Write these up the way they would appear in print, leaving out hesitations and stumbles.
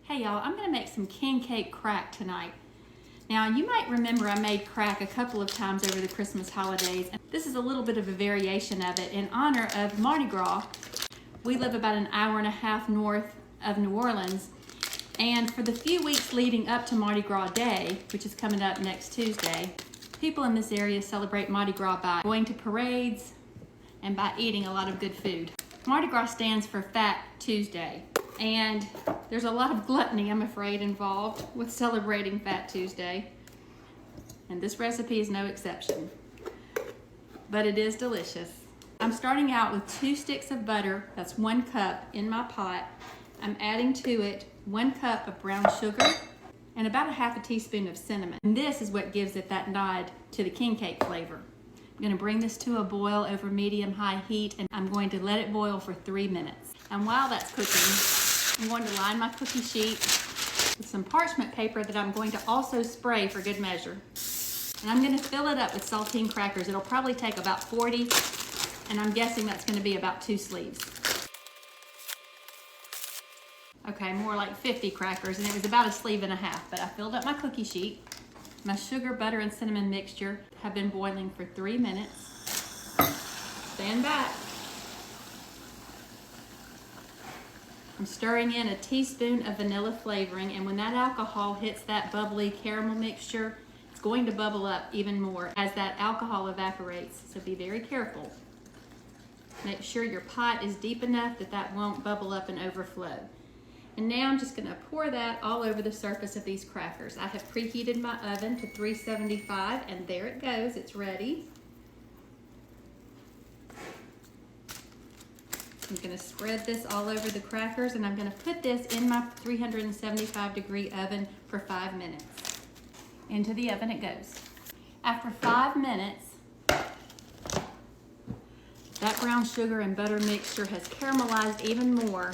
Hey y'all, I'm gonna make some king cake crack tonight. Now you might remember I made crack a couple of times over the Christmas holidays. And this is a little bit of a variation of it in honor of Mardi Gras. We live about an hour and a half north of New Orleans. And for the few weeks leading up to Mardi Gras Day, which is coming up next Tuesday, people in this area celebrate Mardi Gras by going to parades and by eating a lot of good food. Mardi Gras stands for Fat Tuesday. And there's a lot of gluttony, I'm afraid, involved with celebrating Fat Tuesday. And this recipe is no exception. But it is delicious. I'm starting out with 2 sticks of butter, that's 1 cup, in my pot. I'm adding to it 1 cup of brown sugar and about a ½ teaspoon of cinnamon. And this is what gives it that nod to the king cake flavor. I'm gonna bring this to a boil over medium-high heat, and I'm going to let it boil for 3 minutes. And while that's cooking, I'm going to line my cookie sheet with some parchment paper that I'm going to also spray for good measure. And I'm going to fill it up with saltine crackers. It'll probably take about 40, and I'm guessing that's going to be about 2 sleeves. Okay, more like 50 crackers, and it was about 1.5 sleeves, but I filled up my cookie sheet. My sugar, butter, and cinnamon mixture have been boiling for 3 minutes. Stand back. I'm stirring in a teaspoon of vanilla flavoring, and when that alcohol hits that bubbly caramel mixture, it's going to bubble up even more as that alcohol evaporates, so be very careful. Make sure your pot is deep enough that that won't bubble up and overflow. And now I'm just going to pour that all over the surface of these crackers. I have preheated my oven to 375, and there it goes, it's ready. I'm going to spread this all over the crackers, and I'm going to put this in my 375-degree oven for 5 minutes. Into the oven it goes. After 5 minutes, that brown sugar and butter mixture has caramelized even more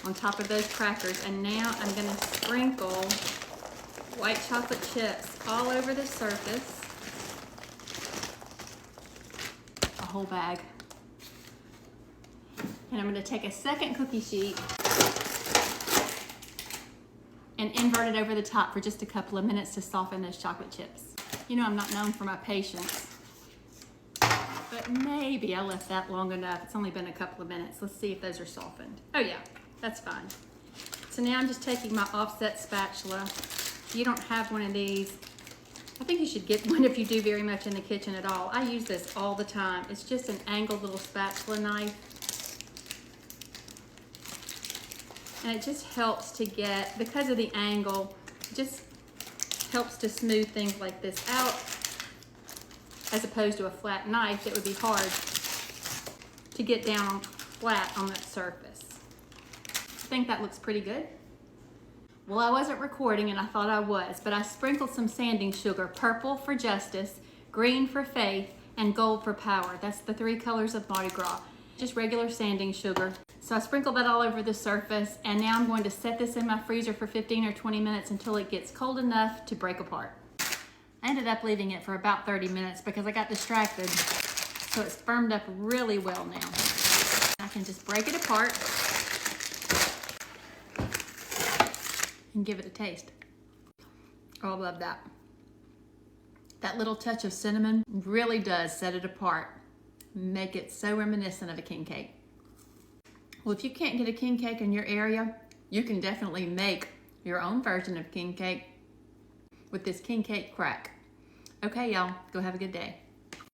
on top of those crackers, and now I'm going to sprinkle white chocolate chips all over the surface. A whole bag. And I'm going to take a second cookie sheet and invert it over the top for just a couple of minutes to soften those chocolate chips. You know, I'm not known for my patience, but maybe I left that long enough. It's only been a couple of minutes. Let's see if those are softened. Oh yeah, that's fine. So now I'm just taking my offset spatula. If you don't have one of these, I think you should get one if you do very much in the kitchen at all. I use this all the time. It's just an angled little spatula knife. And it just helps to get, because of the angle, it just helps to smooth things like this out, as opposed to a flat knife that would be hard to get down flat on that surface. I think that looks pretty good. Well, I wasn't recording and I thought I was, but I sprinkled some sanding sugar, purple for justice, green for faith, and gold for power. That's the 3 colors of Mardi Gras. Just regular sanding sugar. So I sprinkled that all over the surface, and now I'm going to set this in my freezer for 15 or 20 minutes until it gets cold enough to break apart. I ended up leaving it for about 30 minutes because I got distracted, so it's firmed up really well now. I can just break it apart and give it a taste. Oh, I love that. That little touch of cinnamon really does set it apart. Make it so reminiscent of a king cake. Well, if you can't get a king cake in your area, you can definitely make your own version of king cake with this king cake crack. Okay, y'all, go have a good day.